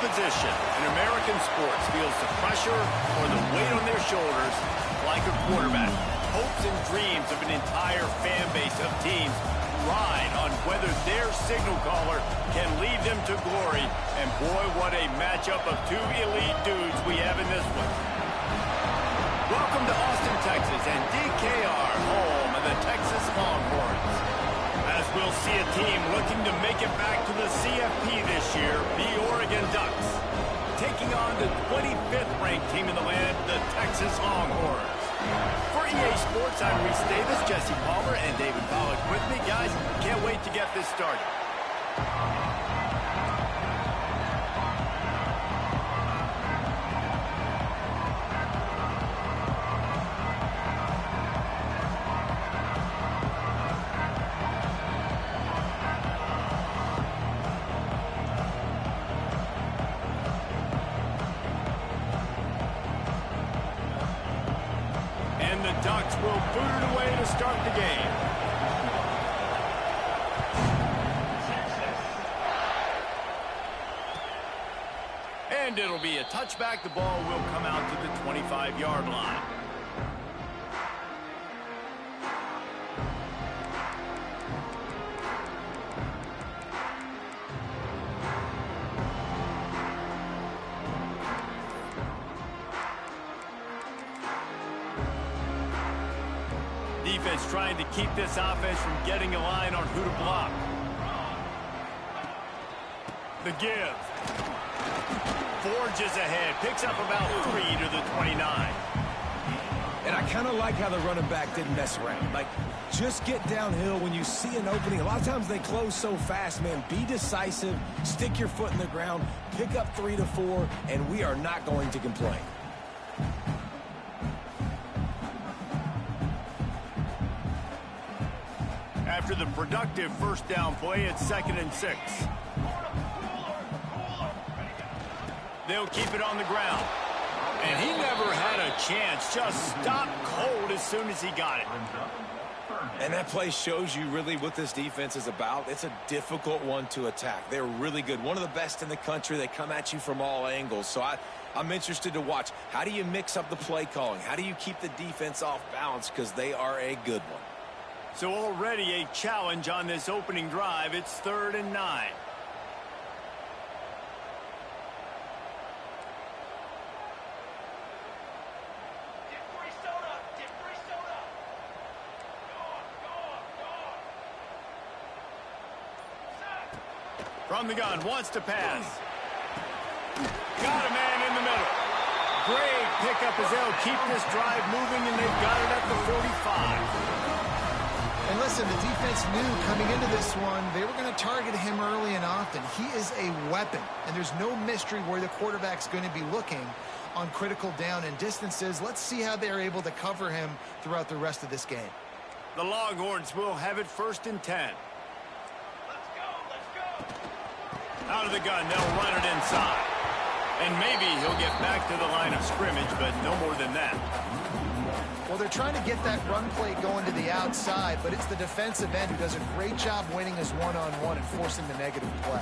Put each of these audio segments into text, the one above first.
position in American sports feels the pressure or the weight on their shoulders like a quarterback. Hopes and dreams of an entire fan base of teams ride on whether their signal caller can lead them to glory. And boy, what a matchup of two elite dudes we have in this one. Welcome to Austin, Texas, and DKR, home of the Texas Longhorns. As we'll see a team looking to make it back to the CFP this year, the Oregon Ducks, taking on the 25th ranked team in the land, the Texas Longhorns. For EA Sports, I'm Reese Davis, Jesse Palmer, and David Pollack with me. Guys, can't wait to get this started. Ducks will boot it away to start the game. And it'll be a touchback. The ball will come out to the 25-yard line. Defense trying to keep this offense from getting a line on who to block. The give. Forges ahead. Picks up about 3 to the 29. And I kind of like how the running back didn't mess around. Like, just get downhill when you see an opening. A lot of times they close so fast, man. Be decisive. Stick your foot in the ground. Pick up 3 to 4, and we are not going to complain. After the productive first down play, it's 2nd and 6. They'll keep it on the ground. And he never had a chance. Just stopped cold as soon as he got it. And that play shows you really what this defense is about. It's a difficult one to attack. They're really good. One of the best in the country. They come at you from all angles. So I'm interested to watch. How do you mix up the play calling? How do you keep the defense off balance? Because they are a good one. So already a challenge on this opening drive. It's 3rd and 9. From the gun, wants to pass. Got a man in the middle. Great pickup as they'll keep this drive moving, and they've got it at the 45. And listen, the defense knew coming into this one, they were going to target him early and often. He is a weapon, and there's no mystery where the quarterback's going to be looking on critical down and distances. Let's see how they're able to cover him throughout the rest of this game. The Longhorns will have it 1st and 10. Let's go. Out of the gun, they'll run it inside. And maybe he'll get back to the line of scrimmage, but no more than that. Well, they're trying to get that run play going to the outside, but it's the defensive end who does a great job winning his one-on-one and forcing the negative play.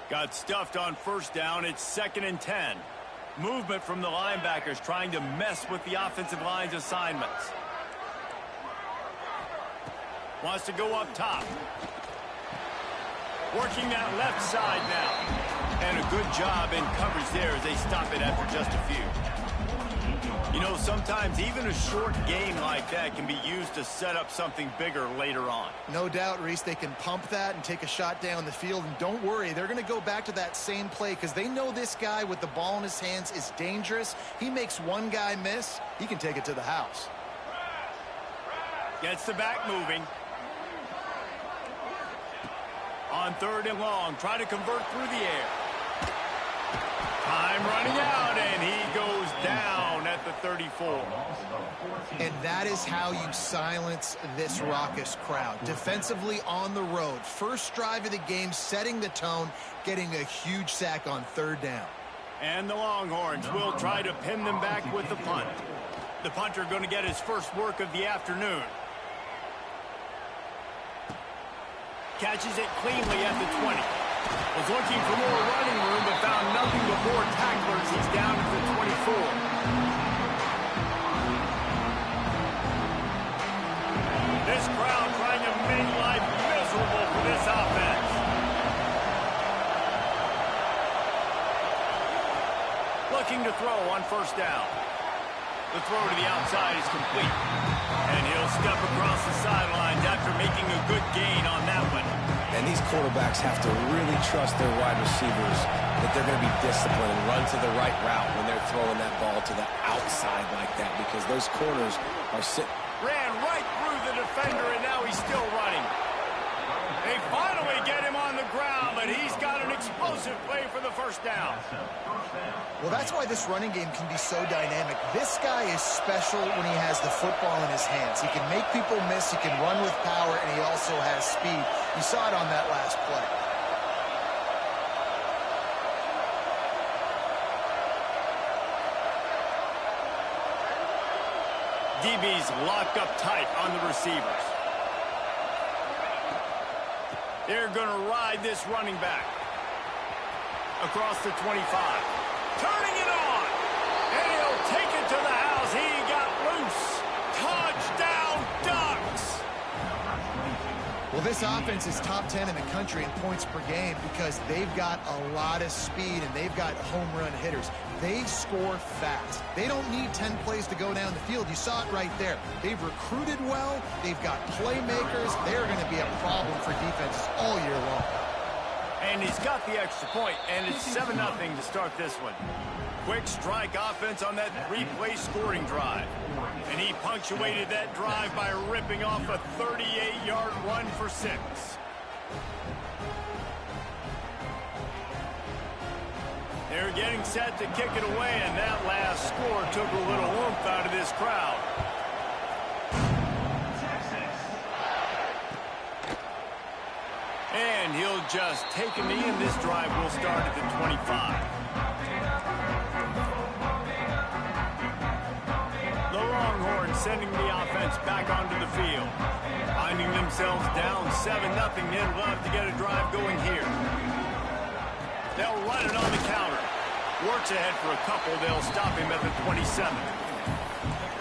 Got stuffed on 1st down. It's 2nd and 10. Movement from the linebackers trying to mess with the offensive line's assignments. Wants to go up top. Working that left side now. And a good job in coverage there as they stop it after just a few. You know, sometimes even a short gain like that can be used to set up something bigger later on. No doubt, Reese, they can pump that and take a shot down the field. And don't worry, they're going to go back to that same play because they know this guy with the ball in his hands is dangerous. He makes one guy miss, he can take it to the house. Gets the back moving. On 3rd and long, try to convert through the air. Time running out, and he goes down at the 34. And that is how you silence this raucous crowd. Defensively on the road. First drive of the game, setting the tone, getting a huge sack on 3rd down. And the Longhorns will try to pin them back with the punt. The punter going to get his first work of the afternoon. Catches it cleanly at the 20. Was looking for more running room, but found nothing but more tacklers. He's down at the 24. This crowd trying to make life miserable for this offense. Looking to throw on first down. The throw to the outside is complete. And he'll step across the sidelines after making a good gain on that one. And these quarterbacks have to really trust their wide receivers that they're going to be disciplined and run to the right route when they're throwing that ball to the outside like that, because those corners are sitting. Ran right through the defender, and now he's still running. They finally get him on the ground, but he's got an explosive play for the first down. Well, that's why this running game can be so dynamic. This guy is special when he has the football in his hands. He can make people miss, he can run with power, and he also has speed. You saw it on that last play. DB's locked up tight on the receivers. They're going to ride this running back across the 25. Turning it on, and he'll take it to the house. He got loose. Touchdown, Ducks. Well, this offense is top 10 in the country in points per game because they've got a lot of speed and they've got home run hitters. They score fast. They don't need 10 plays to go down the field. You saw it right there. They've recruited well. They've got playmakers. They're going to be a problem for defenses all year long. And he's got the extra point, and it's 7-0 to start this one. Quick strike offense on that 3-play scoring drive. And he punctuated that drive by ripping off a 38-yard run for 6. They're getting set to kick it away, and that last score took a little oomph out of this crowd. And he'll just take a knee, and this drive will start at the 25. The Longhorns sending the offense back onto the field. Finding themselves down 7-0, they'd love to get a drive going here. They'll run it on the counter. Works ahead for a couple. They'll stop him at the 27.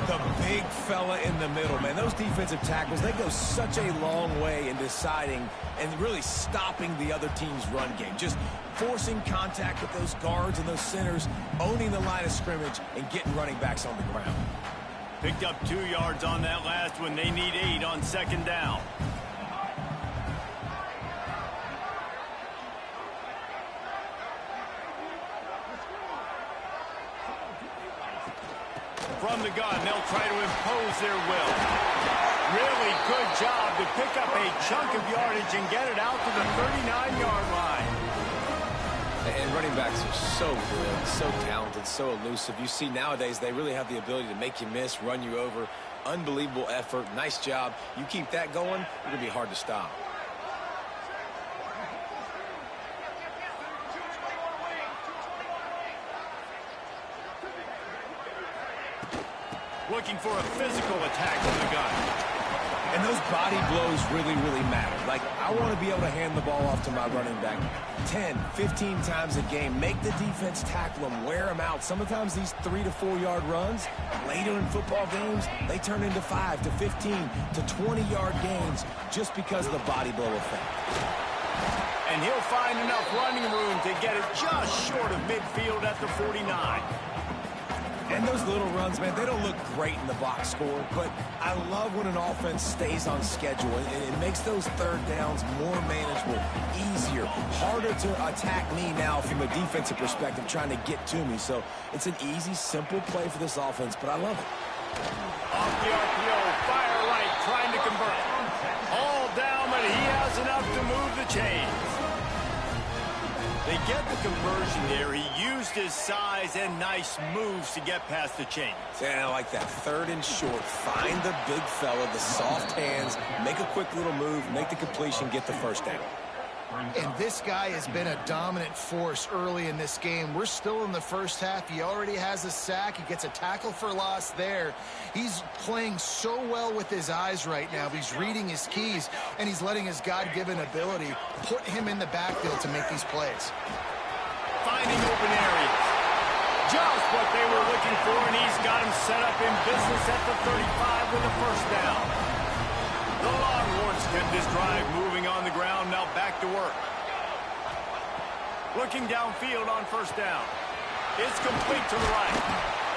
The big fella in the middle, man. Those defensive tackles, they go such a long way in deciding and really stopping the other team's run game. Just forcing contact with those guards and those centers, owning the line of scrimmage, and getting running backs on the ground. Picked up 2 yards on that last one. They need 8 on second down. From the gun, they'll try to impose their will. Really good job to pick up a chunk of yardage and get it out to the 39-yard line. And running backs are so good, so talented, so elusive. You see nowadays they really have the ability to make you miss, run you over. Unbelievable effort. Nice job. You keep that going, it'll be hard to stop. Looking for a physical attack from the gun. And those body blows really, really matter. Like, I want to be able to hand the ball off to my running back 10, 15 times a game. Make the defense tackle them, wear them out. Sometimes these 3 to 4 yard runs, later in football games, they turn into 5 to 15 to 20-yard gains just because of the body blow effect. And he'll find enough running room to get it just short of midfield at the 49. And those little runs, man, they don't look great in the box score, but I love when an offense stays on schedule, and it makes those third downs more manageable, easier, harder to attack me now from a defensive perspective trying to get to me. So it's an easy, simple play for this offense, but I love it. Off the RPO, fire right, trying to convert. All down, but he has enough to move the chains. They get the conversion there. He used his size and nice moves to get past the chains. Yeah, I like that. Third and short. Find the big fella, the soft hands, make a quick little move, make the completion, get the first down. And this guy has been a dominant force early in this game. We're still in the first half. He already has a sack. He gets a tackle for loss there. He's playing so well with his eyes right now. He's reading his keys, and he's letting his God-given ability put him in the backfield to make these plays. Finding open areas. Just what they were looking for, and he's got him set up in business at the 35 with a first down. The Longhorns kept this drive moving on the ground, now back to work. Looking downfield on first down. It's complete to the right.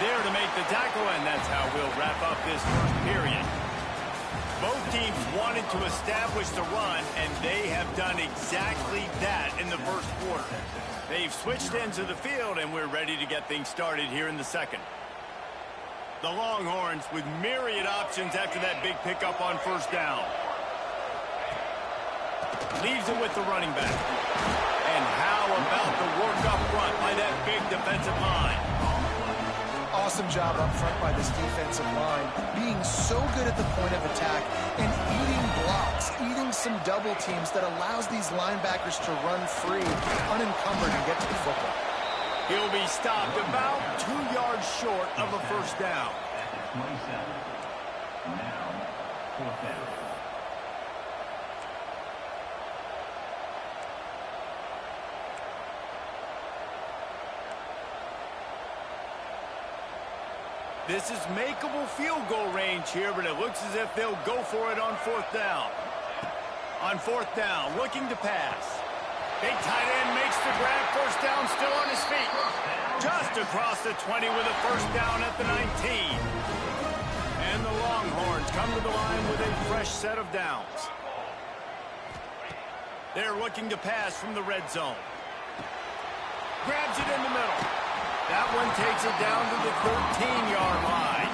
There to make the tackle, and that's how we'll wrap up this first period. Both teams wanted to establish the run, and they have done exactly that in the first quarter. They've switched ends of the field, and we're ready to get things started here in the second. The Longhorns with myriad options after that big pickup on first down. Leaves it with the running back. And how about the work up front by that big defensive line? Awesome job up front by this defensive line, being so good at the point of attack and eating blocks, eating some double teams that allows these linebackers to run free, unencumbered, and get to the football. He'll be stopped about 2 yards short of a first down. 27. Now, fourth down. This is makeable field goal range here, but it looks as if they'll go for it on fourth down. On fourth down, looking to pass. Big tight end makes the grab. First down, still on his feet. Just across the 20 with a first down at the 19. And the Longhorns come to the line with a fresh set of downs. They're looking to pass from the red zone. Grabs it in the middle. That one takes it down to the 13-yard line.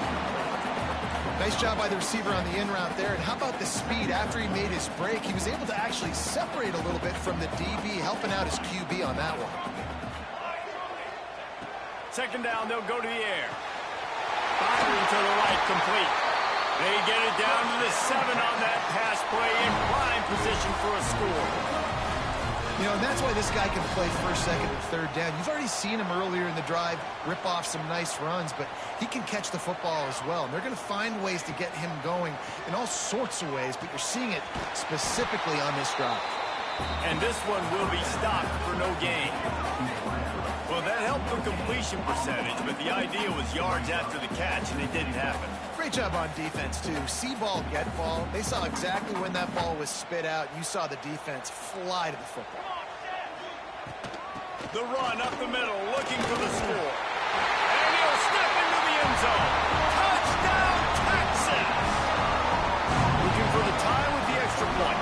Nice job by the receiver on the in route there. And how about the speed after he made his break? He was able to actually separate a little bit from the DB, helping out his QB on that one. Second down, they'll go to the air. Firing to the right, complete. They get it down to the 7 on that pass play in prime position for a score. You know, and that's why this guy can play first, second, and third down. You've already seen him earlier in the drive rip off some nice runs, but he can catch the football as well. And they're going to find ways to get him going in all sorts of ways, but you're seeing it specifically on this drive. And this one will be stopped for no gain. Well, that helped the completion percentage, but the idea was yards after the catch, and it didn't happen. Great job on defense, too. See ball, get ball. They saw exactly when that ball was spit out. You saw the defense fly to the football. The run up the middle, looking for the score. And he'll step into the end zone. Touchdown, Texas! Looking for the tie with the extra point.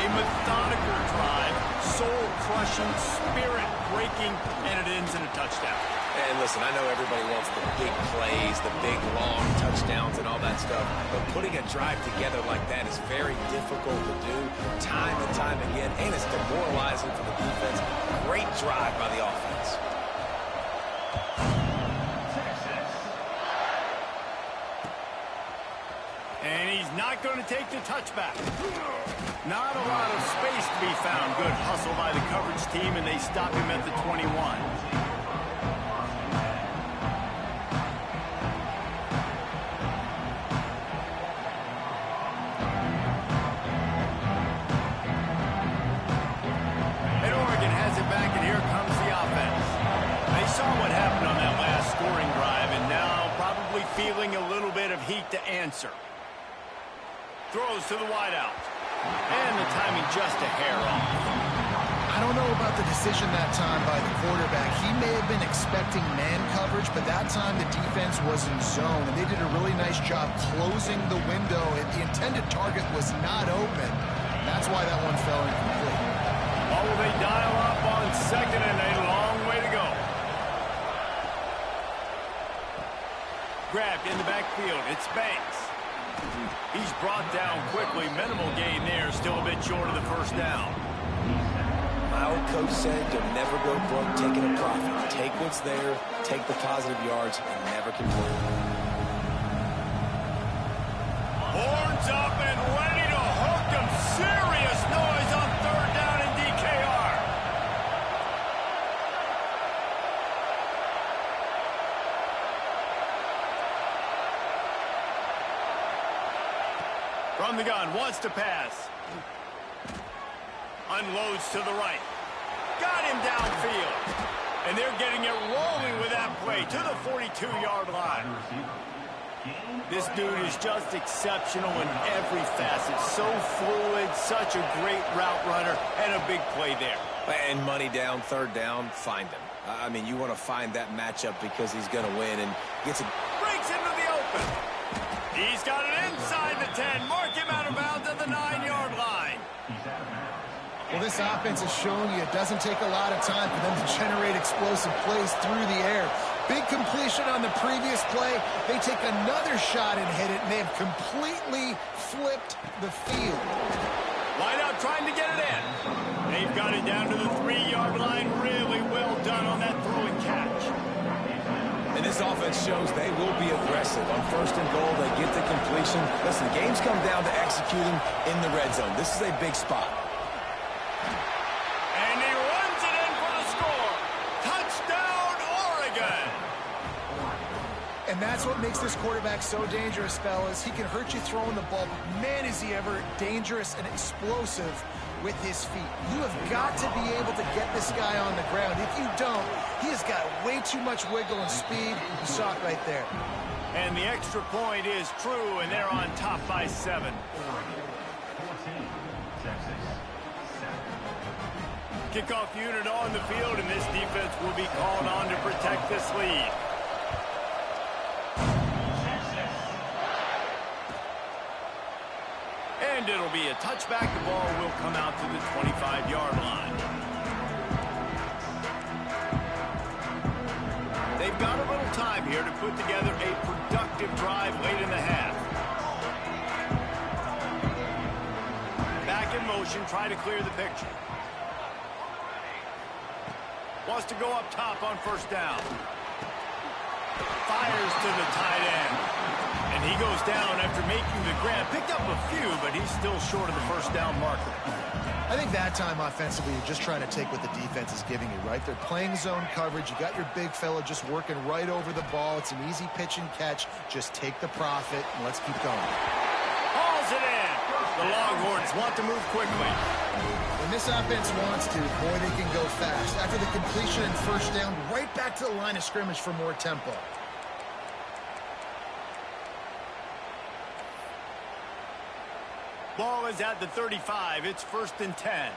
A methodical drive, soul-crushing, spirit-breaking, and it ends in a touchdown. And listen, I know everybody wants the big plays, the big, long touchdowns and all that stuff, but putting a drive together like that is very difficult to do time and time again, and it's demoralizing for the defense. Great drive by the offense. And he's not going to take the touchback. Not a lot of space to be found. Good hustle by the coverage team, and they stop him at the 21. Feeling a little bit of heat to answer. Throws to the wideout. And the timing just a hair off. I don't know about the decision that time by the quarterback. He may have been expecting man coverage, but that time the defense was in zone, and they did a really nice job closing the window. The intended target was not open. That's why that one fell incomplete. Well, will they dial up on second and a long way to go? Grabbed in the backfield. It's Banks. He's brought down quickly. Minimal gain there. Still a bit short of the first down. My old coach said you'll never go broke taking a profit. Take what's there, take the positive yards, and never complain. Horns up and ready to hook him. Serious noise on third down From the gun, wants to pass. Unloads to the right. Got him downfield. And they're getting it rolling with that play to the 42-yard line. This dude is just exceptional in every facet. So fluid, such a great route runner, and a big play there. And money down, third down, find him. I mean, you want to find that matchup because he's going to win and gets it. Breaks into the open. He's got it inside the 10. Mark him out of bounds at the 9-yard line. Well, this offense is showing you it doesn't take a lot of time for them to generate explosive plays through the air. Big completion on the previous play. They take another shot and hit it, and they have completely flipped the field. Line out trying to get it in. They've got it down to the 3-yard line. Really well done on that throw and catch. And this offense shows they will be aggressive. On first and goal, they get the completion. Listen, games come down to executing in the red zone. This is a big spot. And he runs it in for the score. Touchdown, Oregon. And that's what makes this quarterback so dangerous, fellas. He can hurt you throwing the ball. Man, is he ever dangerous and explosive with his feet. You have got to be able to get this guy on the ground. If you don't, he has got way too much wiggle and speed. You saw it right there. And the extra point is true, and they're on top by 7. Kickoff unit on the field, and this defense will be called on to protect this lead. And it'll be a touchback. The ball will come out to the 25-yard line. They've got a little time here to put together a productive drive late in the half. Back in motion, try to clear the picture. Wants to go up top on first down. Fires to the tight end. And he goes down after making the grab. Picked up a few, but he's still short of the first down marker. I think that time offensively, you're just trying to take what the defense is giving you, right? They're playing zone coverage. You got your big fella just working right over the ball. It's an easy pitch and catch. Just take the profit, and let's keep going. Hauls it in. The Longhorns want to move quickly. When this offense wants to, boy, they can go fast. After the completion and first down, right back to the line of scrimmage for more tempo. Ball is at the 35. It's 1st and 10.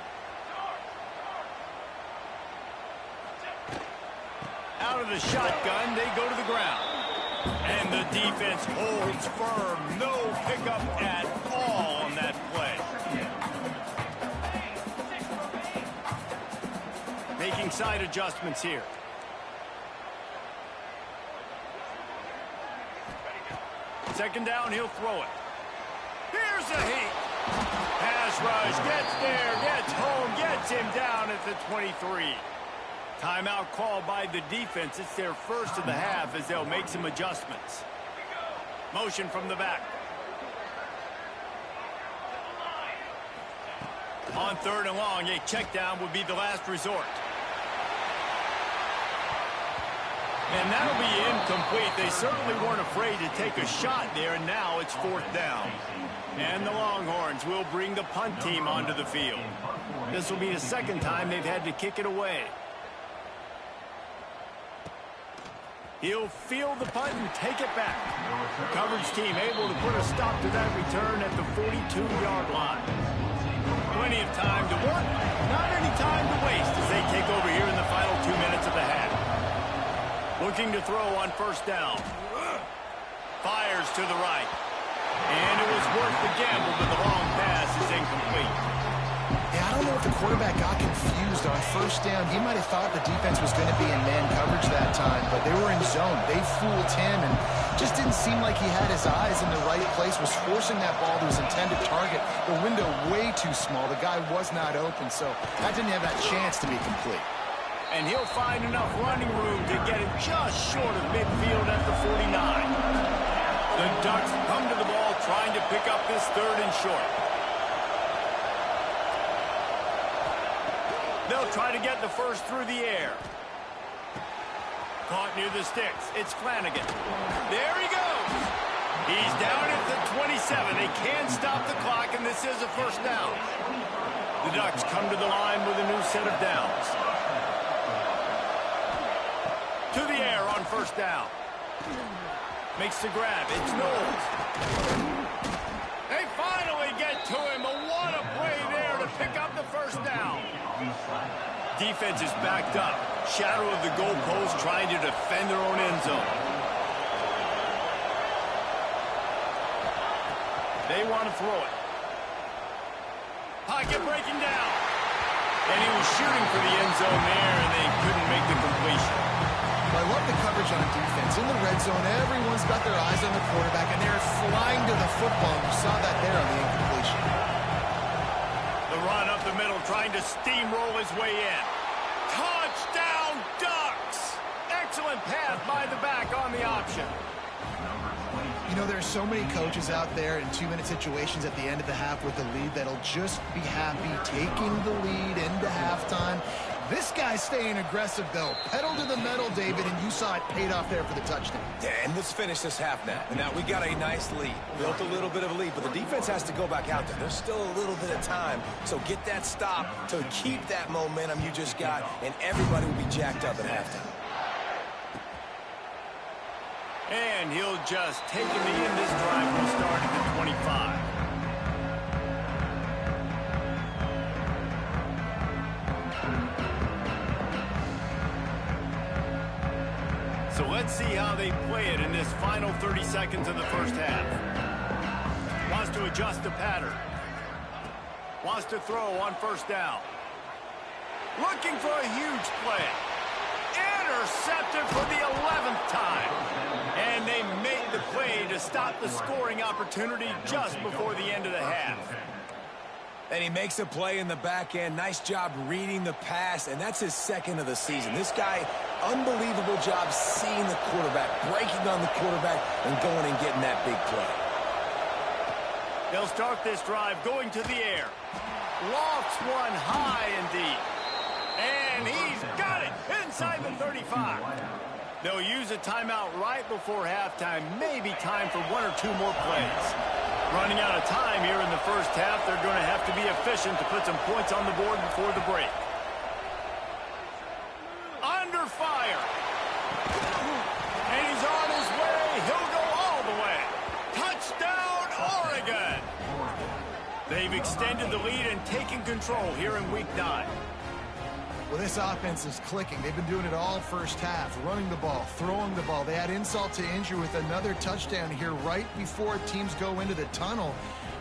Out of the shotgun, they go to the ground. And the defense holds firm. No pickup at all on that play. Making side adjustments here. Second down, he'll throw it. Here's a heat. Pass rush, gets there, gets home, gets him down at the 23. Timeout called by the defense. It's their first of the half as they'll make some adjustments. Motion from the back. On 3rd and long, a check down would be the last resort. And that'll be incomplete. They certainly weren't afraid to take a shot there, and now it's 4th down. And the Longhorns will bring the punt team onto the field. This will be the second time they've had to kick it away. He'll field the punt and take it back. Coverage team able to put a stop to that return at the 42-yard line. Plenty of time to work, not any time to waste as they take over here in the final 2 minutes of the half. Looking to throw on first down. Fires to the right. And it was worth the gamble, but the long pass is incomplete. Yeah, I don't know if the quarterback got confused on first down. He might have thought the defense was going to be in man coverage that time, but they were in zone. They fooled him and just didn't seem like he had his eyes in the right place, was forcing that ball to his intended target. The window way too small. The guy was not open, so that didn't have that chance to be complete. And he'll find enough running room to get it just short of midfield at the 49. The Ducks come to the ball trying to pick up this 3rd and short. They'll try to get the first through the air. Caught near the sticks. It's Flanagan. There he goes. He's down at the 27. They can't stop the clock, and this is a first down. The Ducks come to the line with a new set of downs. To the air on first down. Makes the grab. It's Knowles. They finally get to him. What a play there to pick up the first down. Defense is backed up. Shadow of the goalpost trying to defend their own end zone. They want to throw it. Pocket breaking down. And he was shooting for the end zone there, and they couldn't make the completion. I love the coverage on defense. In the red zone, everyone's got their eyes on the quarterback, and they're flying to the football. You saw that there on the incompletion. The run up the middle, trying to steamroll his way in. Touchdown, Ducks! Excellent pass by the back on the option. You know, there's so many coaches out there in 2-minute situations at the end of the half with the lead that'll just be happy taking the lead into halftime. This guy's staying aggressive, though. Pedal to the metal, David, and you saw it paid off there for the touchdown. Yeah, and let's finish this half now. Now, we got a nice lead. Built a little bit of a lead, but the defense has to go back out there. There's still a little bit of time, so get that stop to keep that momentum you just got, and everybody will be jacked up at halftime. And he'll just take in the end. This drive will start at the 25. So let's see how they play it in this final 30 seconds of the first half. Wants to adjust the pattern. Wants to throw on first down. Looking for a huge play. Intercepted for the 11th time. And they made the play to stop the scoring opportunity just before the end of the half. And he makes a play in the back end. Nice job reading the pass, and that's his second of the season. This guy, unbelievable job seeing the quarterback, breaking on the quarterback, and going and getting that big play. They'll start this drive going to the air. Lofts one high and deep. And he's got it inside the 35. They'll use a timeout right before halftime. Maybe time for one or two more plays. Running out of time here in the first half. They're going to have to be efficient to put some points on the board before the break. Under fire. And he's on his way. He'll go all the way. Touchdown, Oregon. They've extended the lead and taken control here in Week 9. Well, this offense is clicking. They've been doing it all first half, running the ball, throwing the ball. They had insult to injury with another touchdown here right before teams go into the tunnel.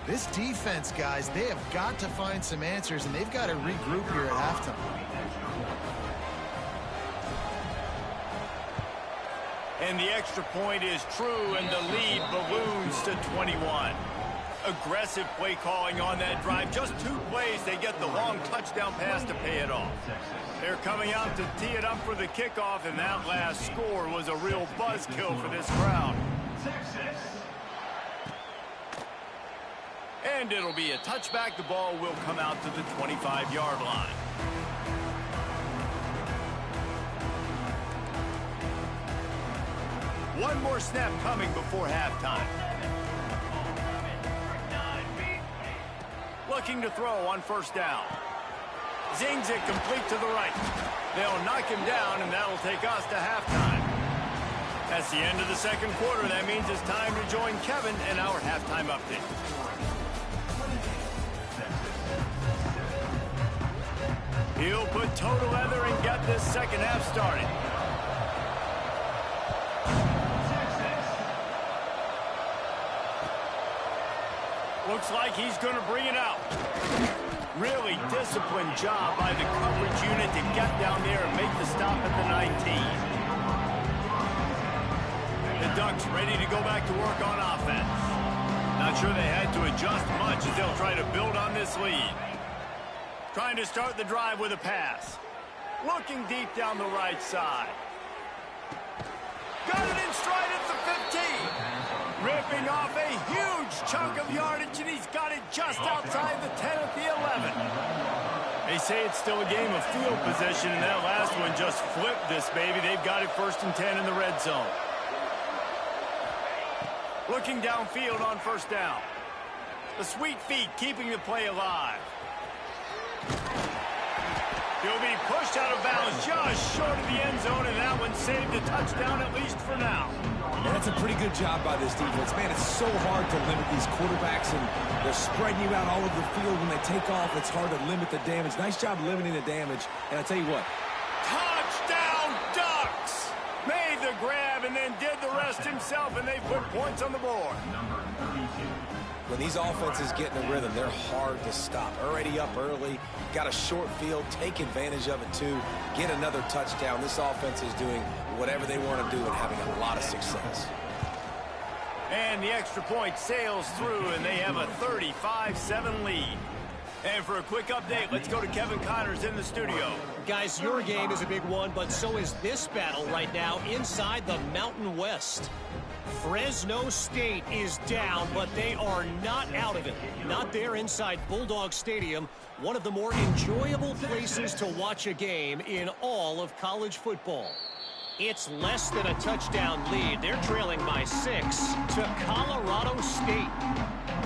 This defense, guys, they have got to find some answers, and they've got to regroup here at halftime. And the extra point is true, and the lead balloons to 21. Aggressive play calling on that drive. Just 2 plays, they get the long touchdown pass to pay it off. They're coming out to tee it up for the kickoff, and that last score was a real buzzkill for this crowd. And it'll be a touchback. The ball will come out to the 25-yard line. One more snap coming before halftime. Looking to throw on first down. Zings it complete to the right. They'll knock him down, and that'll take us to halftime. That's the end of the second quarter. That means it's time to join Kevin in our halftime update. He'll put total leather and get this second half started. Looks like he's going to bring it out. Really disciplined job by the coverage unit to get down there and make the stop at the 19. The Ducks ready to go back to work on offense. Not sure they had to adjust much as they'll try to build on this lead. Trying to start the drive with a pass. Looking deep down the right side. Got it in stride at the 15. Ripping off a huge chunk of yardage, and he's got it just outside the 10 at the 11. They say it's still a game of field position, and that last one just flipped this baby. They've got it 1st and 10 in the red zone. Looking downfield on first down. The sweet feet keeping the play alive. He'll be pushed out of bounds just short of the end zone, and that one saved a touchdown at least for now. And that's a pretty good job by this defense. Man, it's so hard to limit these quarterbacks, and they're spreading you out all over the field. When they take off, it's hard to limit the damage. Nice job limiting the damage. And I tell you what. Touchdown Ducks! Made the grab and then did the rest himself, and they put points on the board. When these offenses get in a rhythm, they're hard to stop. Already up early, got a short field, take advantage of it too, get another touchdown. This offense is doing whatever they want to do and having a lot of success. And the extra point sails through, and they have a 35-7 lead. And for a quick update, let's go to Kevin Connors in the studio. Guys, your game is a big one, but so is this battle right now inside the Mountain West. Fresno State is down, but they are not out of it. Not there inside Bulldog Stadium, one of the more enjoyable places to watch a game in all of college football. It's less than a touchdown lead. They're trailing by 6 to Colorado State.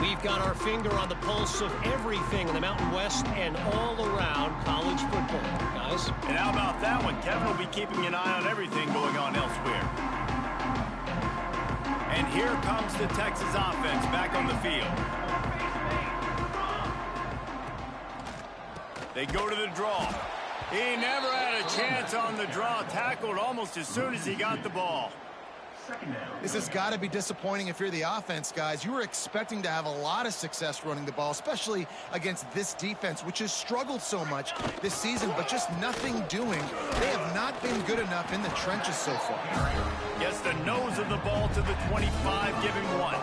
We've got our finger on the pulse of everything in the Mountain West and all around college football, guys. And how about that one? Kevin will be keeping an eye on everything going on elsewhere. And here comes the Texas offense back on the field. They go to the draw. He never had a chance on the draw. Tackled almost as soon as he got the ball. This has got to be disappointing if you're the offense, guys. You were expecting to have a lot of success running the ball, especially against this defense, which has struggled so much this season, but just nothing doing. They have not been good enough in the trenches so far. Gets the nose of the ball to the 25, giving 1.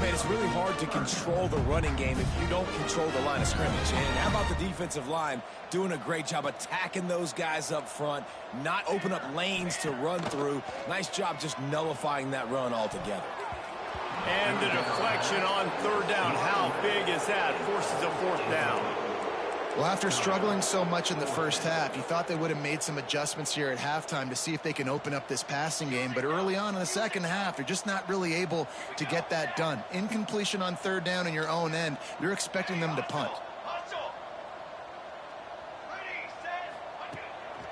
Man, it's really hard to control the running game if you don't control the line of scrimmage. And how about the defensive line doing a great job attacking those guys up front, not open up lanes to run through. Nice job just nullifying that run altogether. And the deflection on third down. How big is that? Forces a fourth down. Well, after struggling so much in the first half, you thought they would have made some adjustments here at halftime to see if they can open up this passing game. But early on in the second half, they're just not really able to get that done. Incompletion on third down in your own end, you're expecting them to punt.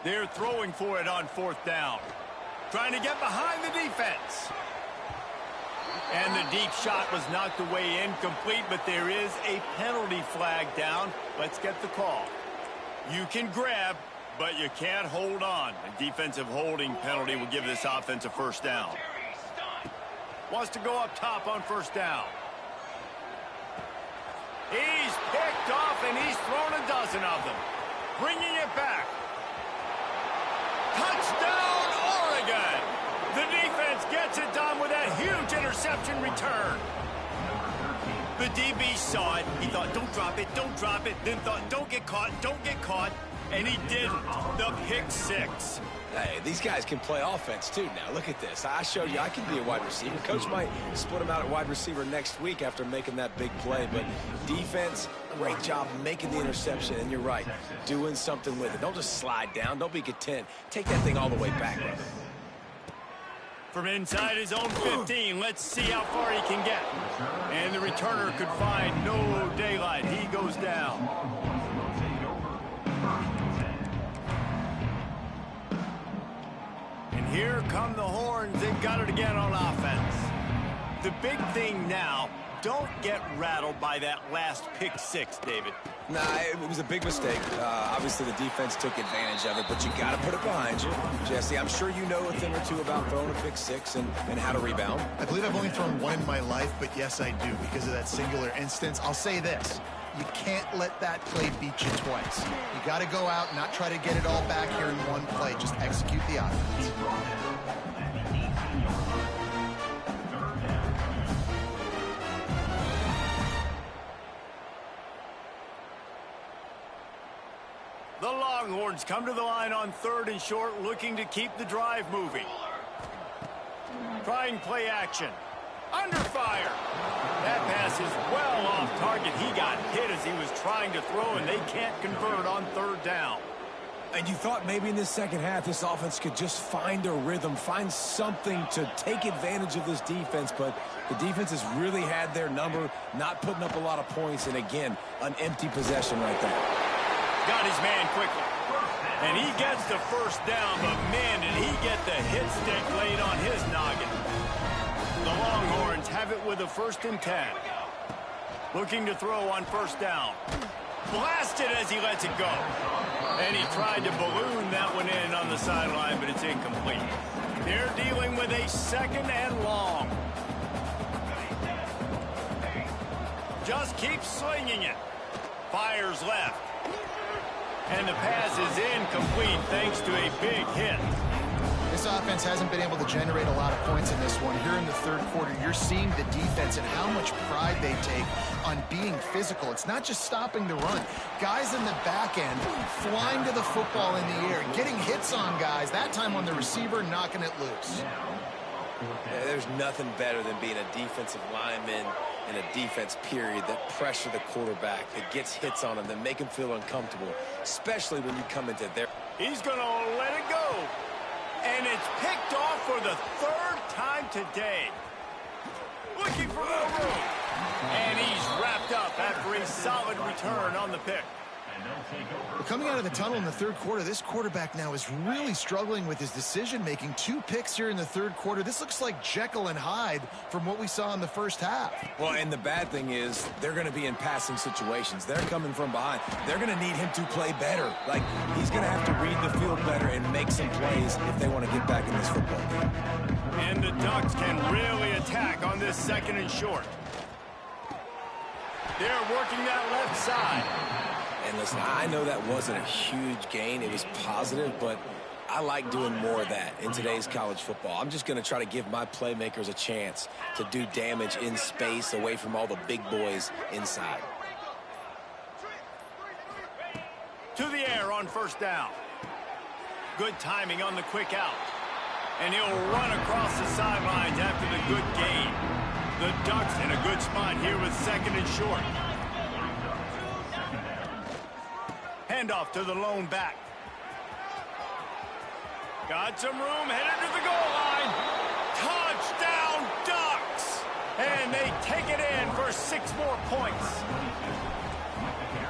They're throwing for it on fourth down. Trying to get behind the defense. And the deep shot was knocked away incomplete, but there is a penalty flag down. Let's get the call. You can grab, but you can't hold on. A defensive holding penalty will give this offense a first down. Wants to go up top on first down. He's picked off, and he's thrown a dozen of them. Bringing it back. Touchdown, Oregon! The defense gets it done with that huge interception return. The DB saw it. He thought, don't drop it, don't drop it. Then thought, don't get caught, don't get caught. And he didn't. The pick six. Hey, these guys can play offense too now. Look at this. I showed you I can be a wide receiver. Coach might split him out at wide receiver next week after making that big play. But defense, great job making the interception. And you're right, doing something with it. Don't just slide down. Don't be content. Take that thing all the way back. From inside his own 15, let's see how far he can get. And the returner could find no daylight. He goes down. And here come the horns. They've got it again on offense. The big thing now, don't get rattled by that last pick six, David. Nah, it was a big mistake. Obviously, the defense took advantage of it, but you got to put it behind you. Jesse, I'm sure you know a thing or two about throwing a pick six and how to rebound. I believe I've only thrown one in my life, but yes, I do because of that singular instance. I'll say this. You can't let that play beat you twice. You got to go out and not try to get it all back here in one play. Just execute the offense. The Longhorns come to the line on third and short, looking to keep the drive moving. Trying play action. Under fire. That pass is well off target. He got hit as he was trying to throw, and they can't convert on third down. And you thought maybe in this second half this offense could just find a rhythm, find something to take advantage of this defense, but the defense has really had their number, not putting up a lot of points, and again, an empty possession right there. Got his man quickly. And he gets the first down, but man, did he get the hit stick laid on his noggin. The Longhorns have it with a 1st and 10. Looking to throw on 1st down. Blasted as he lets it go. And he tried to balloon that one in on the sideline, but it's incomplete. They're dealing with a 2nd and long. Just keep slinging it. Fires left. And the pass is incomplete thanks to a big hit. This offense hasn't been able to generate a lot of points in this one. Here in the 3rd quarter, you're seeing the defense and how much pride they take on being physical. It's not just stopping the run. Guys in the back end flying to the football in the air, getting hits on guys, that time on the receiver, knocking it loose. Yeah, there's nothing better than being a defensive lineman in a defense period that pressure the quarterback, that gets hits on him, that make him feel uncomfortable, especially when you come into their... He's going to let it go. And it's picked off for the 3rd time today. Looking for more room. And he's wrapped up after a solid return on the pick. Well, coming out of the tunnel in the 3rd quarter, this quarterback now is really struggling with his decision-making. 2 picks here in the 3rd quarter. This looks like Jekyll and Hyde from what we saw in the 1st half. Well, and the bad thing is they're going to be in passing situations. They're coming from behind. They're going to need him to play better. Like, he's going to have to read the field better and make some plays if they want to get back in this football game. And the Ducks can really attack on this 2nd and short. They're working that left side. And listen, I know that wasn't a huge gain. It was positive, but I like doing more of that in today's college football. I'm just going to try to give my playmakers a chance to do damage in space away from all the big boys inside. To the air on 1st down. Good timing on the quick out. And he'll run across the sidelines after the good gain. The Ducks in a good spot here with 2nd and short. Handoff to the lone back. Got some room, headed to the goal line. Touchdown, Ducks! And they take it in for 6 more points.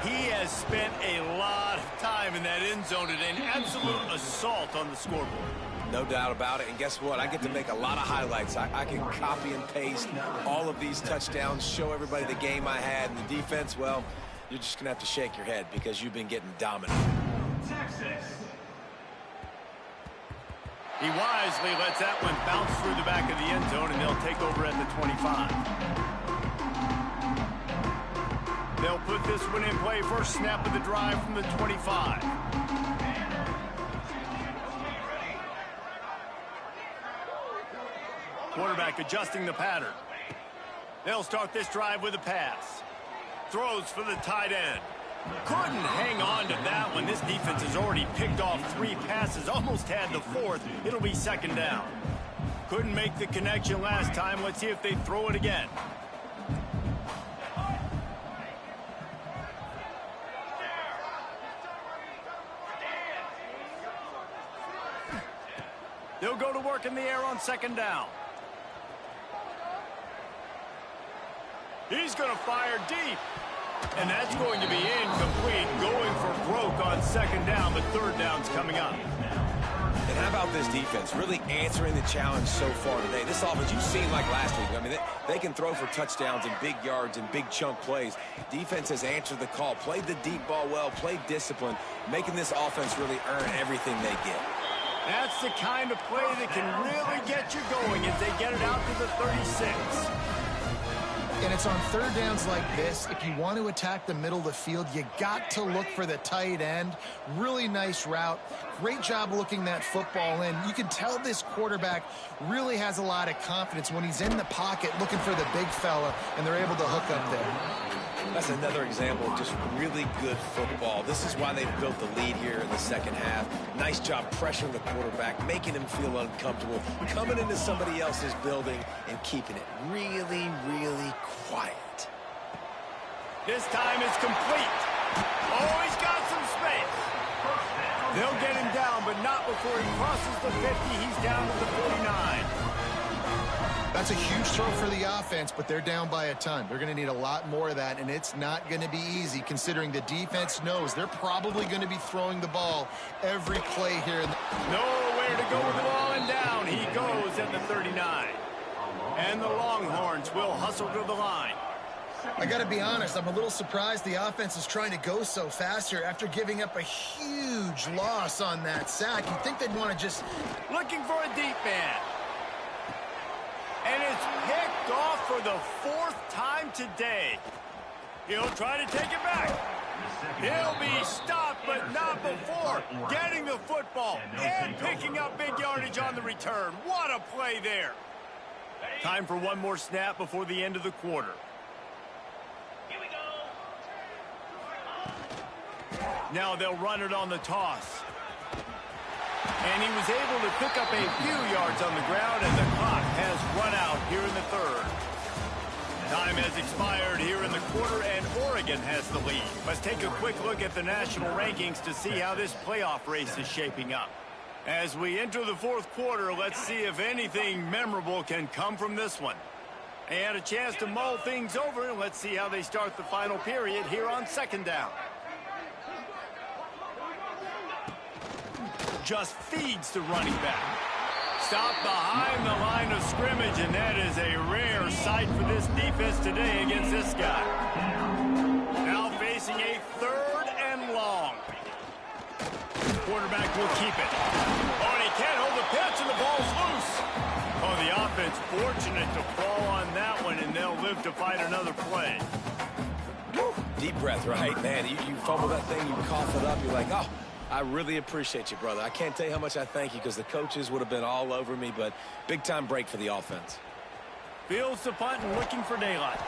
He has spent a lot of time in that end zone today, an absolute assault on the scoreboard. No doubt about it. And guess what? I get to make a lot of highlights. I can copy and paste all of these touchdowns, show everybody the game I had. And the defense, well, you're just going to have to shake your head because you've been getting dominated. He wisely lets that one bounce through the back of the end zone, and they'll take over at the 25. They'll put this one in play. First snap of the drive from the 25. Quarterback adjusting the pattern. They'll start this drive with a pass. Throws for the tight end. Couldn't hang on to that one. This defense has already picked off 3 passes, almost had the 4th. It'll be 2nd down. Couldn't make the connection last time. Let's see if they throw it again. They'll go to work in the air on 2nd down. He's going to fire deep. And that's going to be incomplete. Going for broke on 2nd down, but 3rd down's coming up. And how about this defense really answering the challenge so far today? This offense, you've seen like last week. I mean, they can throw for touchdowns and big yards and big chunk plays. Defense has answered the call, played the deep ball well, played discipline, making this offense really earn everything they get. That's the kind of play that can really get you going as they get it out to the 36. And it's on 3rd downs like this. If you want to attack the middle of the field, you got to look for the tight end. Really nice route. Great job looking that football in. You can tell this quarterback really has a lot of confidence when he's in the pocket looking for the big fella, and they're able to hook up there. That's another example of just really good football. This is why they've built the lead here in the 2nd half. Nice job pressuring the quarterback, making him feel uncomfortable, coming into somebody else's building and keeping it really, really quiet. This time it's complete. Oh, he's got some space. They'll get him down, but not before he crosses the 50. He's down to the 49. That's a huge throw for the offense, but they're down by a ton. They're going to need a lot more of that, and it's not going to be easy considering the defense knows they're probably going to be throwing the ball every play here. Nowhere to go with the ball, and down he goes at the 39. And the Longhorns will hustle to the line. I got to be honest, I'm a little surprised the offense is trying to go so fast here after giving up a huge loss on that sack. You'd think they'd want to just... Looking for a deep man. And it's picked off for the 4th time today. He'll try to take it back. He'll be stopped, but not before getting the football and picking up big yardage on the return. What a play there. Time for one more snap before the end of the quarter. Here we go. Now they'll run it on the toss. And he was able to pick up a few yards on the ground, and the clock has run out here in the 3rd. Time has expired here in the quarter, and Oregon has the lead. Let's take a quick look at the national rankings to see how this playoff race is shaping up. As we enter the 4th quarter, let's see if anything memorable can come from this one. They had a chance to mull things over, and let's see how they start the final period here on 2nd down. Just feeds the running back. Stopped behind the line of scrimmage, and that is a rare sight for this defense today against this guy. Now facing a 3rd and long. Quarterback will keep it. Oh, and he can't hold the pitch, and the ball's loose. Oh, the offense fortunate to fall on that one, and they'll live to fight another play. Deep breath, right? Man, you fumble that thing, you cough it up, you're like, oh, I really appreciate you, brother. I can't tell you how much I thank you because the coaches would have been all over me, but big-time break for the offense. Fields the punt and looking for daylight.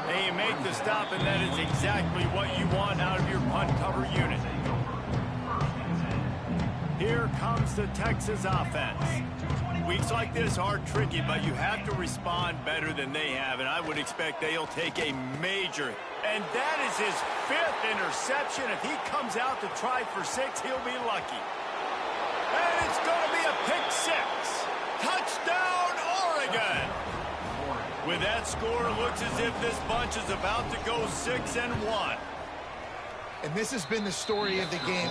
They make the stop, and that is exactly what you want out of your punt cover unit. Here comes the Texas offense. Weeks like this are tricky, but you have to respond better than they have, and I would expect they'll take a major. And that is his 5th interception. If he comes out to try for 6, he'll be lucky. And it's going to be a pick 6. Touchdown, Oregon. With that score, it looks as if this bunch is about to go 6-1. And this has been the story of the game.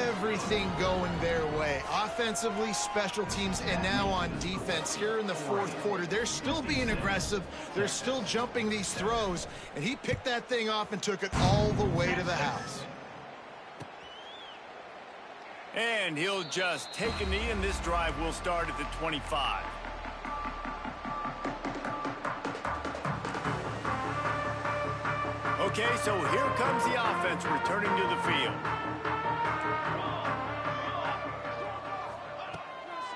Everything going their way. Offensively, special teams, and now on defense. Here in the 4th quarter, they're still being aggressive. They're still jumping these throws. And he picked that thing off and took it all the way to the house. And he'll just take a knee, and this drive will start at the 25. Okay, so here comes the offense returning to the field.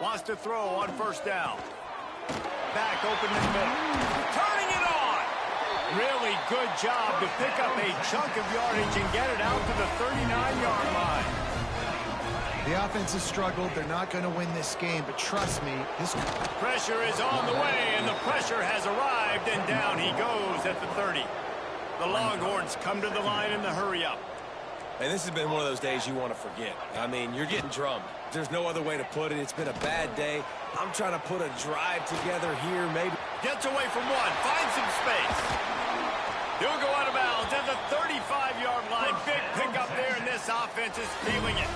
Wants to throw on 1st down. Back open in the middle. Turning it on! Really good job to pick up a chunk of yardage and get it out to the 39-yard line. The offense has struggled. They're not going to win this game, but trust me, this... Pressure is on the way, and the pressure has arrived, and down he goes at the 30. The Longhorns come to the line in the hurry-up. And this has been one of those days you want to forget. I mean, you're getting drummed. There's no other way to put it. It's been a bad day. I'm trying to put a drive together here, maybe. Gets away from one, finds some space. He'll go out of bounds at the 35-yard line. Big pickup there, and this offense is feeling it.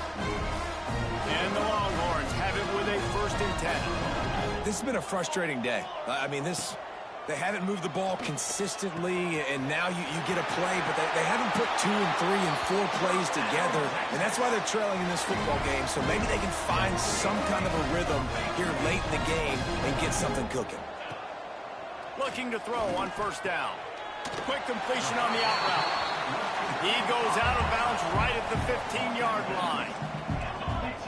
And the Longhorns have it with a 1st and 10. This has been a frustrating day. I mean, they haven't moved the ball consistently, and now you get a play, but they haven't put 2 and 3 and 4 plays together, and that's why they're trailing in this football game. So maybe they can find some kind of a rhythm here late in the game and get something cooking. Looking to throw on 1st down. Quick completion on the out route. He goes out of bounds right at the 15-yard line.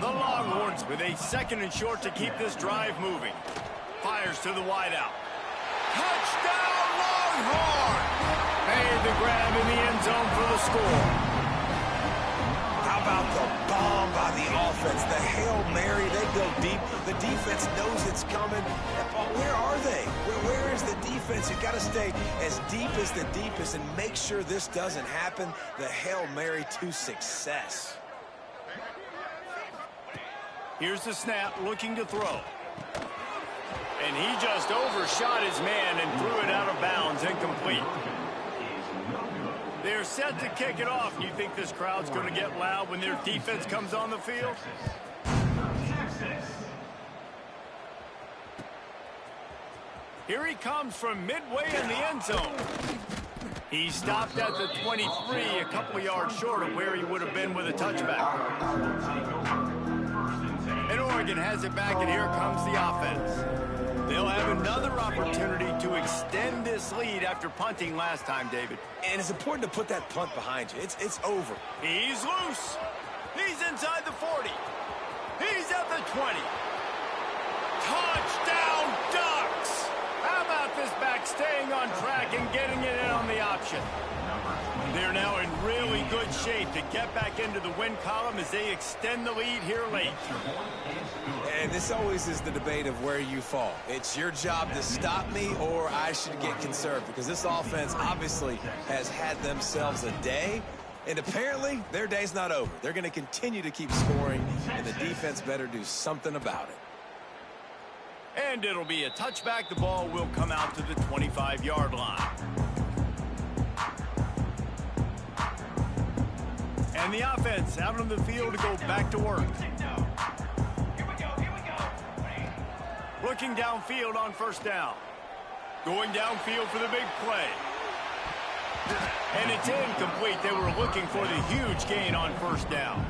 The Longhorns with a 2nd and short to keep this drive moving. Fires to the wideout. Touchdown, Longhorn! Made the grab in the end zone for the score. How about the bomb by the offense? The Hail Mary, they go deep. The defense knows it's coming. Where are they? Where is the defense? You've got to stay as deep as the deepest and make sure this doesn't happen. The Hail Mary to success. Here's the snap, looking to throw. And he just overshot his man and threw it out of bounds, incomplete. They're set to kick it off. Do you think this crowd's going to get loud when their defense comes on the field? Here he comes from midway in the end zone. He stopped at the 23, a couple of yards short of where he would have been with a touchback. And Oregon has it back, and here comes the offense. They'll have another opportunity to extend this lead after punting last time, David. And it's important to put that punt behind you. It's over. He's loose. He's inside the 40. He's at the 20. Touchdown, Ducks! How about this back staying on track and getting it in on the option? They're now in really good shape to get back into the win column as they extend the lead here late. And this always is the debate of where you fall. It's your job to stop me, or I should get conserved, because this offense obviously has had themselves a day, and apparently their day's not over. They're going to continue to keep scoring, and the defense better do something about it. And it'll be a touchback. The ball will come out to the 25-yard line. And the offense out on the field to go back to work. Looking downfield on first down. Going downfield for the big play. And it's incomplete. They were looking for the huge gain on first down.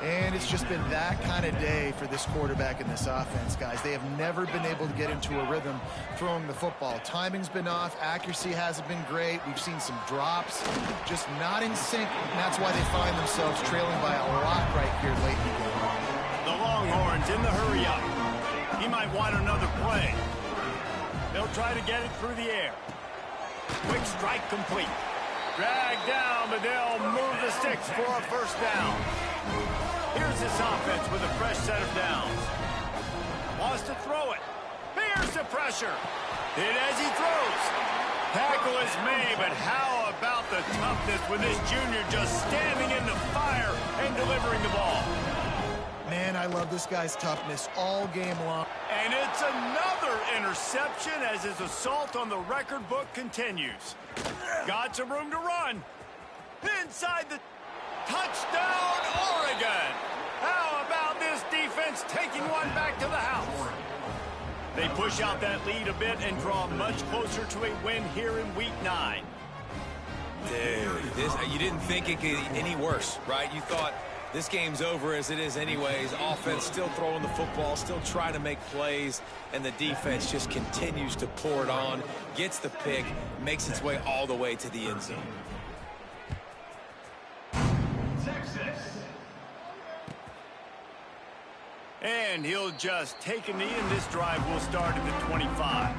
And it's just been that kind of day for this quarterback and this offense, guys. They have never been able to get into a rhythm throwing the football. Timing's been off. Accuracy hasn't been great. We've seen some drops, just not in sync. And that's why they find themselves trailing by a lot right here late in the game. The Longhorns in the hurry up. He might want another play. They'll try to get it through the air. Quick strike complete. Dragged down, but they'll move the sticks for a first down. Here's this offense with a fresh set of downs. Wants to throw it. Here's the pressure. Hit as he throws. Tackle is made, but how about the toughness with this junior just standing in the fire and delivering the ball? Man, I love this guy's toughness all game long. And it's another interception as his assault on the record book continues. Got some room to run. Inside the touchdown, Oregon. How about this defense taking one back to the house? They push out that lead a bit and draw much closer to a win here in Week 9. Dude, you didn't think it could get any worse, right? You thought this game's over as it is anyways. Offense still throwing the football, still trying to make plays, and the defense just continues to pour it on, gets the pick, makes its way all the way to the end zone. And he'll just take a knee, and this drive will start at the 25.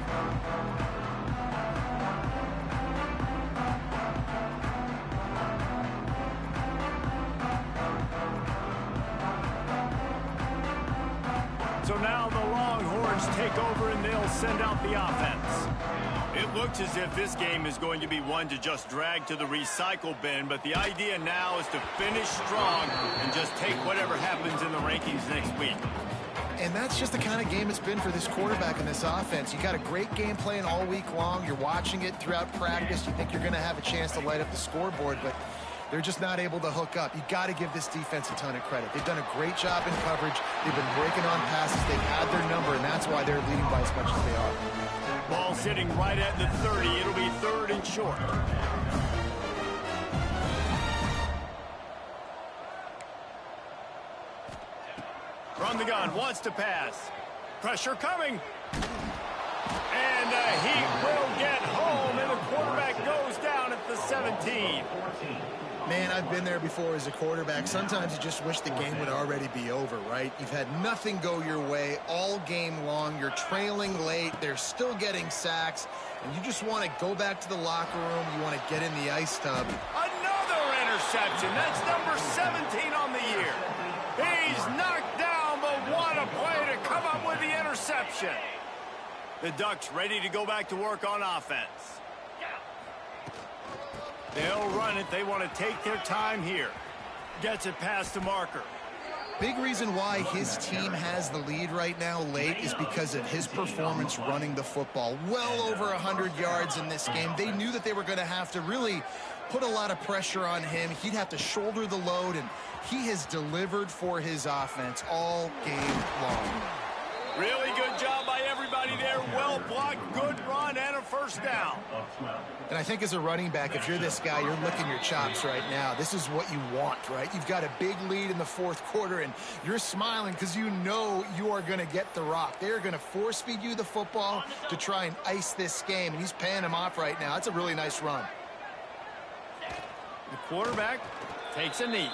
So now the Longhorns take over, and they'll send out the offense. It looks as if this game is going to be one to just drag to the recycle bin, but the idea now is to finish strong and just take whatever happens in the rankings next week. And that's just the kind of game it's been for this quarterback and this offense. You got a great game plan all week long. You're watching it throughout practice. You think you're going to have a chance to light up the scoreboard, but they're just not able to hook up. You got to give this defense a ton of credit. They've done a great job in coverage. They've been breaking on passes. They've had their number, and that's why they're leading by as much as they are. Ball sitting right at the 30. It'll be third and short. From the gun, wants to pass. Pressure coming. And he will get home, and the quarterback goes down at the 17. Man, I've been there before as a quarterback. Sometimes you just wish the game would already be over, right? You've had nothing go your way all game long. You're trailing late. They're still getting sacks. And you just want to go back to the locker room. You want to get in the ice tub. Another interception. That's number 17 on the year. He's knocked down, but what a play to come up with the interception. The Ducks ready to go back to work on offense. They'll run it. They want to take their time here. Gets it past the marker. Big reason why his team has the lead right now late is because of his performance running the football. Well over 100 yards in this game. They knew that they were going to have to really put a lot of pressure on him. He'd have to shoulder the load, and he has delivered for his offense all game long. Really good job by everybody there. Well blocked, good run, and a first down. And I think as a running back, if you're this guy, you're licking your chops right now. This is what you want, right? You've got a big lead in the fourth quarter, and you're smiling because you know you are going to get the rock. They're going to force feed you the football to try and ice this game, and he's paying him off right now. That's a really nice run. The quarterback takes a knee.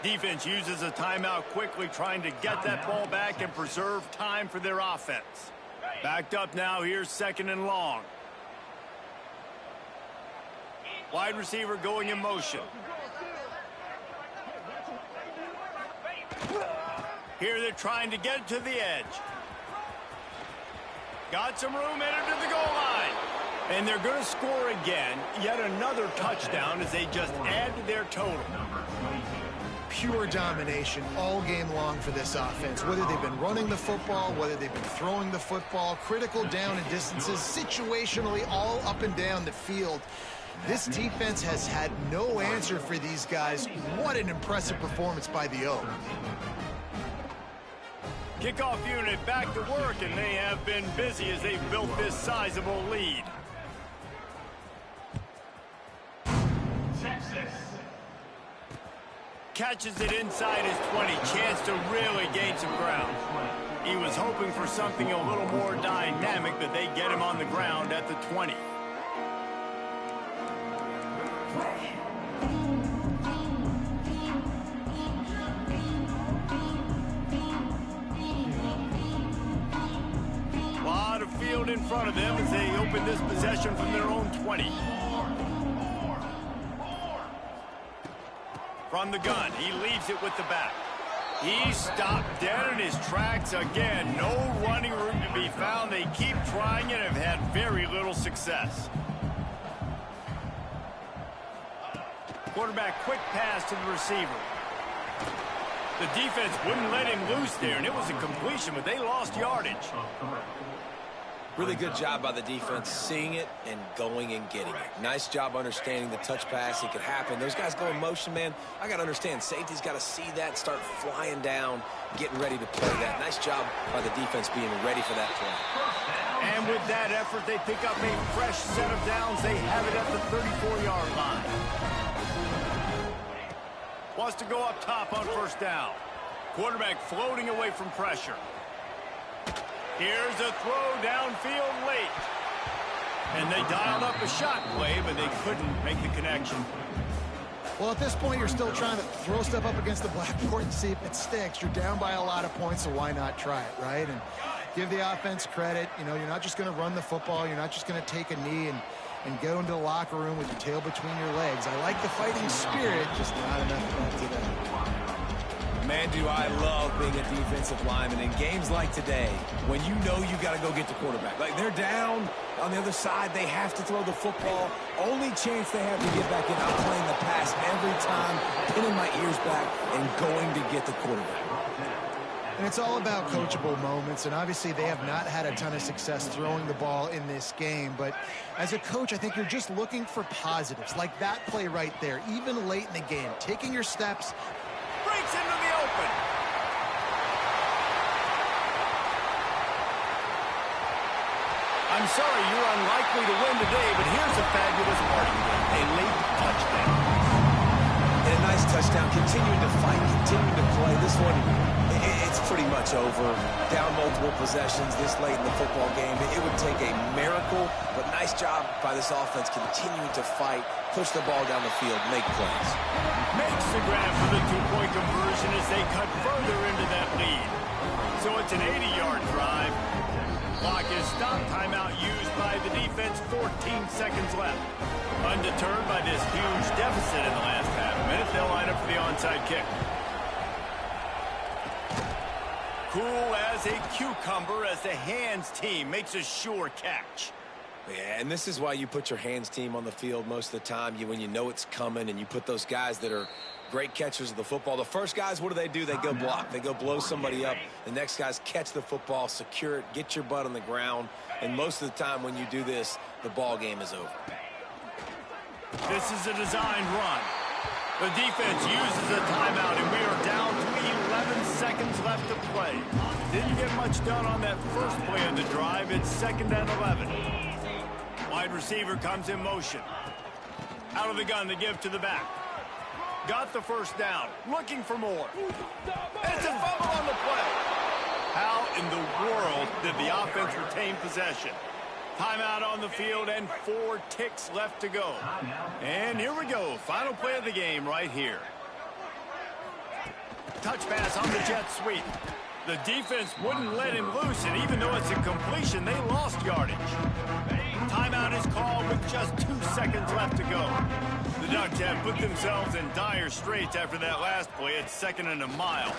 Defense uses a timeout quickly, trying to get that ball back and preserve time for their offense. Backed up now, here's 2nd and long. Wide receiver going in motion. Here they're trying to get to the edge. Got some room, entered to the goal line. And they're going to score again. Yet another touchdown as they just add to their total. Pure domination all game long for this offense. Whether they've been running the football, whether they've been throwing the football, critical down and distances, situationally all up and down the field. This defense has had no answer for these guys. What an impressive performance by the O. Kickoff unit back to work, and they have been busy as they've built this sizable lead. Catches it inside his 20. Chance to really gain some ground. He was hoping for something a little more dynamic, but they get him on the ground at the 20. A lot of field in front of them as they open this possession from their own 20. From the gun, he leaves it with the back. He stopped dead in his tracks again. No running room to be found. They keep trying it and have had very little success. Quarterback quick pass to the receiver. The defense wouldn't let him loose there, and it was a completion, but they lost yardage. Really good job by the defense, seeing it and going and getting it. Nice job understanding the touch pass. It could happen. Those guys go in motion, man. I got to understand, safety's got to see that, start flying down, getting ready to play that. Nice job by the defense being ready for that play. And with that effort, they pick up a fresh set of downs. They have it at the 34-yard line. Wants to go up top on first down. Quarterback floating away from pressure. Here's a throw downfield late. And they dialed up a shot play, but they couldn't make the connection. Well, at this point, you're still trying to throw stuff up against the blackboard and see if it sticks. You're down by a lot of points, so why not try it, right? And give the offense credit. You know, you're not just going to run the football. You're not just going to take a knee and go into the locker room with your tail between your legs. I like the fighting spirit, just not enough of that today. Man, do I love being a defensive lineman in games like today when you know you got to go get the quarterback. Like, they're down on the other side. They have to throw the football. Only chance they have to get back in. I'm playing the pass every time, pinning my ears back and going to get the quarterback. And it's all about coachable moments, and obviously they have not had a ton of success throwing the ball in this game. But as a coach, I think you're just looking for positives, like that play right there, even late in the game, taking your steps. Breaks into the open. I'm sorry you're unlikely to win today, but here's a fabulous party. A late touchdown. And a nice touchdown, continuing to fight, continuing to play. This one, it's pretty much over. Down multiple possessions this late in the football game. It would take a miracle, but nice job by this offense continuing to fight, push the ball down the field, make plays. Makes the grab for the two-point conversion as they cut further into that lead. So it's an 80-yard drive. Clock is stopped. Timeout used by the defense. 14 seconds left. Undeterred by this huge deficit in the last half minute, they'll line up for the onside kick. Cool as a cucumber as the hands team makes a sure catch. Yeah, and this is why you put your hands team on the field most of the time. When you know it's coming, and you put those guys that are great catchers of the football. The first guys, what do? They go block. They go blow somebody up. The next guys catch the football, secure it, get your butt on the ground. And most of the time when you do this, the ball game is over. This is a designed run. The defense uses a timeout, and we are down to 11 seconds left to play. Didn't get much done on that first play of the drive. It's 2nd and 11. Wide receiver comes in motion. Out of the gun to give to the back. Got the first down. Looking for more. It's a fumble on the play. How in the world did the offense retain possession? Timeout on the field and 4 ticks left to go. And here we go. Final play of the game right here. Touch pass on the jet sweep. The defense wouldn't let him loose, and even though it's a completion, they lost yardage. Timeout is called with just 2 seconds left to go. The Ducks have put themselves in dire straits after that last play. It's 2nd and a mile.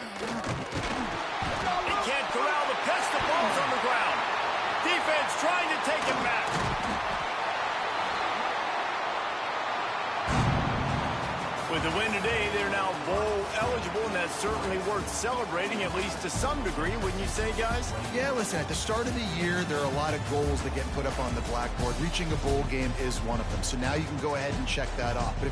He can't corral the pitch. The ball's on the ground. Defense trying to take him back. With the win today, they're now bowl eligible, and that's certainly worth celebrating, at least to some degree, wouldn't you say, guys? Yeah, listen, at the start of the year, there are a lot of goals that get put up on the blackboard. Reaching a bowl game is one of them. So now you can go ahead and check that off. But if you're